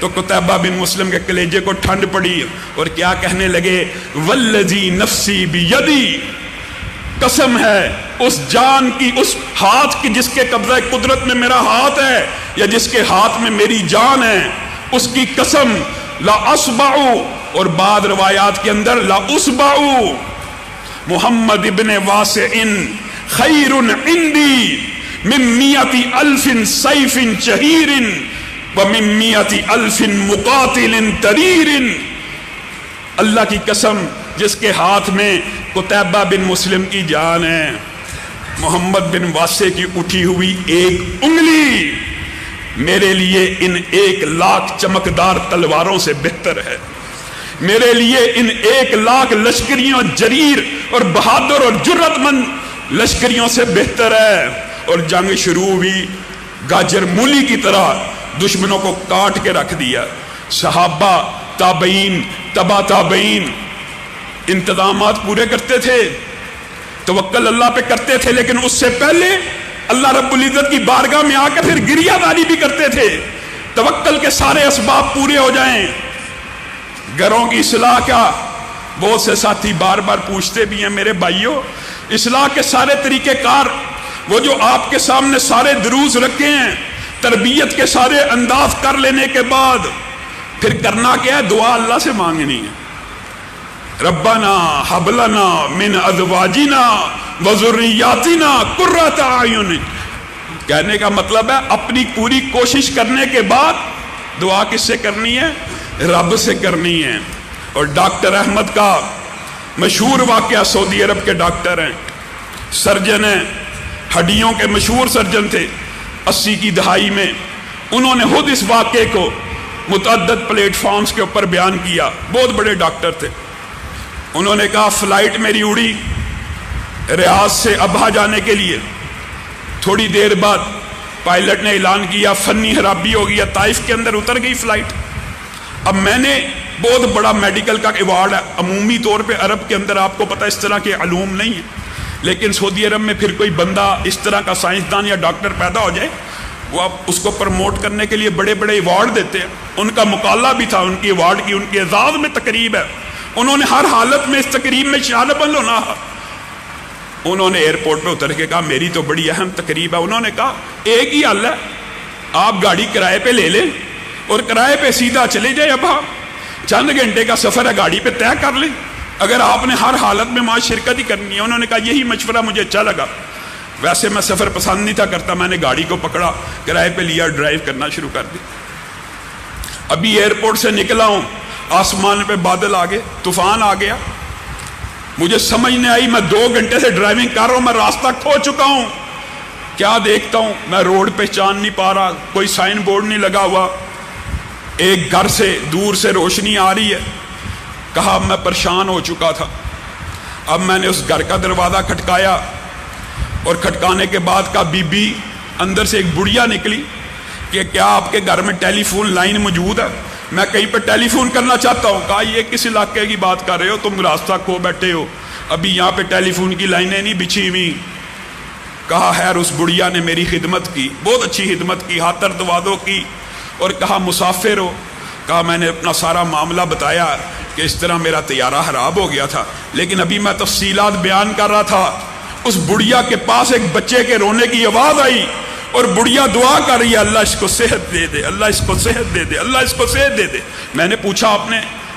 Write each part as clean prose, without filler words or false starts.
تو قتیبہ بن مسلم کے کلیجے کو ٹھنڈ پڑی اور کیا کہنے لگے، والذی نفسی بیدی، قسم ہے اس جان کی، اس ہاتھ کی جس کے قبضہ قدرت میں میرا ہاتھ ہے یا جس کے ہاتھ میں میری جان ہے، اس کی قسم، لا اسبعو، اور بعد روایات کے اندر لا اسبعو محمد ابن واسع خیر عندی من 100,000 سیف شہیر ومن 100,000 مقاتل تریر۔ اللہ کی قسم جس کے ہاتھ میں قتیبہ بن مسلم کی جان ہے، محمد بن واسع کی اٹھی ہوئی ایک انگلی میرے لیے ان 1,00,000 چمکدار تلواروں سے بہتر ہے، میرے لیے ان 1,00,000 لشکریوں جریر اور بہادر اور جرت مند لشکریوں سے بہتر ہے۔ اور جنگ شروع ہوئی، گاجر مولی کی طرح دشمنوں کو کاٹ کے رکھ دیا۔ صحابہ، تابعین، تبا تابعین انتظامات پورے کرتے تھے، توکل اللہ پہ کرتے تھے، لیکن اس سے پہلے اللہ رب العزت کی بارگاہ میں آ کے پھر گریہ داری بھی کرتے تھے، توکل کے سارے اسباب پورے ہو جائیں۔ گھروں کی اصلاح کا بہت سے ساتھی بار بار پوچھتے بھی ہیں، میرے بھائیوں اصلاح کے سارے طریقہ کار، وہ جو آپ کے سامنے سارے دروس رکھے ہیں، تربیت کے سارے انداز کر لینے کے بعد پھر کرنا کیا ہے؟ دعا اللہ سے مانگنی ہے، ربنا ہب لنا من ازواجنا وذریاتنا قرۃ اعین۔ کہنے کا مطلب ہے اپنی پوری کوشش کرنے کے بعد دعا کس سے کرنی ہے؟ رب سے کرنی ہے۔ اور ڈاکٹر احمد کا مشہور واقعہ، سعودی عرب کے ڈاکٹر ہیں، سرجن ہیں، ہڈیوں کے مشہور سرجن تھے 80 کی دہائی میں، انہوں نے خود اس واقعے کو متعدد پلیٹ فارمز کے اوپر بیان کیا، بہت بڑے ڈاکٹر تھے۔ انہوں نے کہا فلائٹ میری اڑی ریاض سے ابہا جانے کے لیے، تھوڑی دیر بعد پائلٹ نے اعلان کیا فنی خرابی ہو گیا، طائف کے اندر اتر گئی فلائٹ۔ اب میں نے بہت بڑا میڈیکل کا ایوارڈ ہے، عمومی طور پہ عرب کے اندر آپ کو پتہ اس طرح کے علوم نہیں ہیں، لیکن سعودی عرب میں پھر کوئی بندہ اس طرح کا سائنسدان یا ڈاکٹر پیدا ہو جائے، وہ آپ اس کو پروموٹ کرنے کے لیے بڑے بڑے ایوارڈ دیتے ہیں۔ ان کا مقالہ بھی تھا، ان کی ایوارڈ کی، ان کے اعزاز میں تقریب ہے، انہوں نے ہر حالت میں اس تقریب میں شامل ہونا۔ انہوں نے ایئرپورٹ پہ اتر کے کہا میری تو بڑی اہم تقریب ہے۔ انہوں نے کہا ایک ہی حل ہے، آپ گاڑی کرائے پہ لے لیں اور کرائے پہ سیدھا چلے جائیں، اب چند گھنٹے کا سفر ہے، گاڑی پہ طے کر لیں، اگر آپ نے ہر حالت میں وہاں شرکت ہی کرنی ہے۔ انہوں نے کہا یہی مشورہ مجھے اچھا لگا، ویسے میں سفر پسند نہیں تھا کرتا، میں نے گاڑی کو پکڑا، کرائے پہ لیا، ڈرائیو کرنا شروع کر دی۔ ابھی ایئرپورٹ سے نکلا ہوں، آسمان پہ بادل آ گئے، طوفان آ گیا، مجھے سمجھ نہیں آئی، میں 2 گھنٹے سے ڈرائیونگ کر رہا ہوں، میں راستہ کھو چکا ہوں، کیا دیکھتا ہوں میں روڈ پہچان نہیں پا رہا، کوئی سائن بورڈ نہیں لگا ہوا، ایک گھر سے دور سے روشنی آ رہی ہے۔ کہا میں پریشان ہو چکا تھا، اب میں نے اس گھر کا دروازہ کھٹکایا اور کھٹکانے کے بعد کہا بی بی، اندر سے ایک بڑھیا نکلی کہ کیا آپ کے گھر میں ٹیلی فون لائن موجود ہے؟ میں کہیں پہ ٹیلی فون کرنا چاہتا ہوں۔ کہا یہ کس علاقے کی بات کر رہے ہو، تم راستہ کھو بیٹھے ہو، ابھی یہاں پہ ٹیلی فون کی لائنیں نہیں بچھی ہوئی۔ کہا خیر اس بڑھیا نے میری خدمت کی، بہت اچھی خدمت کی، ہاتھ تواضع کی، اور کہا مسافر ہو؟ کہا میں نے اپنا سارا معاملہ بتایا کہ اس طرح میرا طیارہ خراب ہو گیا تھا، لیکن ابھی میں تفصیلات بیان کر رہا تھا، اس بڑھیا کے پاس ایک بچے کے رونے کی آواز آئی اور بڑھیا دعا کر رہی ہے اللہ اس کو صحت دے دے، اللہ اس کو صحت دے دے، اللہ اس کو صحت دے دے۔ میں نے پوچھا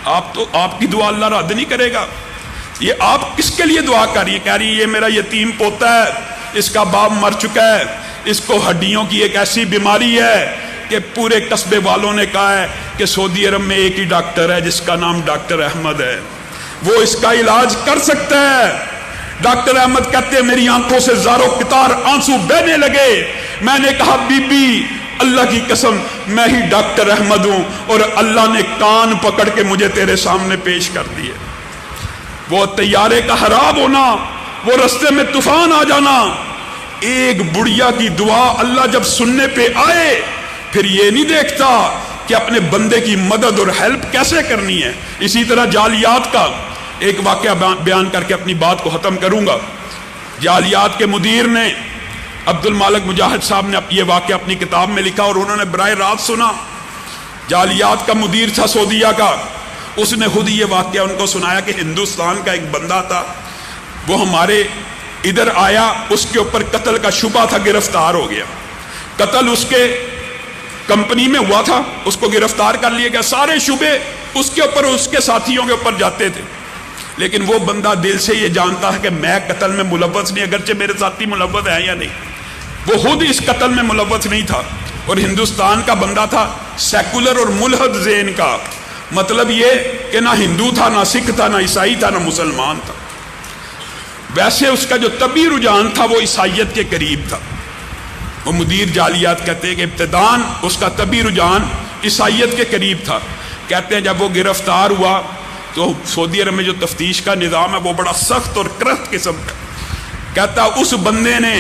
آپ کی دعا اللہ رد نہیں کرے گا؟ یہ آپ کس کے لیے دعا کر رہی ہے؟ کہہ رہی ہے یہ میرا یتیم پوتا ہے، اس کا باپ مر چکا ہے، اس کو ہڈیوں کی ایک ایسی بیماری ہے کہ پورے قصبے والوں نے کہا ہے کہ سعودی عرب میں ایک ہی ڈاکٹر ہے جس کا نام ڈاکٹر احمد ہے، وہ اس کا علاج کر سکتا ہے۔ ڈاکٹر احمد کہتے ہیں میری آنکھوں سے زاروں قطار آنسو بہنے لگے، میں نے کہا بی بی اللہ کی قسم میں ہی ڈاکٹر احمد ہوں، اور اللہ نے کان پکڑ کے مجھے تیرے سامنے پیش کر دیے۔ وہ طیارے کا خراب ہونا، وہ رستے میں طوفان آ جانا، ایک بڑھیا کی دعا اللہ جب سننے پہ آئے پھر یہ نہیں دیکھتا کہ اپنے بندے کی مدد اور ہیلپ کیسے کرنی ہے۔ اسی طرح جعلیات کا ایک واقعہ بیان کر کے اپنی بات کو ختم کروں گا۔ جعلیات کے مدیر نے عبد المالک مجاہد صاحب نے یہ واقعہ اپنی کتاب میں لکھا، اور انہوں نے براہ راست سنا جالیات کا مدیر تھا سعودیہ کا، اس نے خود یہ واقعہ ان کو سنایا کہ ہندوستان کا ایک بندہ تھا، وہ ہمارے ادھر آیا، اس کے اوپر قتل کا شبہ تھا، گرفتار ہو گیا، قتل اس کے کمپنی میں ہوا تھا، اس کو گرفتار کر لیا گیا، سارے شبے اس کے اوپر اس کے ساتھیوں کے اوپر جاتے تھے، لیکن وہ بندہ دل سے یہ جانتا ہے کہ میں قتل میں ملوث نہیں، اگرچہ میرے ساتھی ملوث ہیں یا نہیں، وہ خود اس قتل میں ملوث نہیں تھا، اور ہندوستان کا بندہ تھا، سیکولر اور ملحد ذہن کا، مطلب یہ کہ نہ ہندو تھا، نہ سکھ تھا، نہ عیسائی تھا، نہ مسلمان تھا، ویسے اس کا جو طبعی رجحان تھا وہ عیسائیت کے قریب تھا۔ وہ مدیر جالیات کہتے ہیں کہ ابتداً اس کا طبعی رجحان عیسائیت کے قریب تھا۔ کہتے ہیں جب وہ گرفتار ہوا تو سعودی عرب میں جو تفتیش کا نظام ہے وہ بڑا سخت اور کرخت قسم کا، کہتا اس بندے نے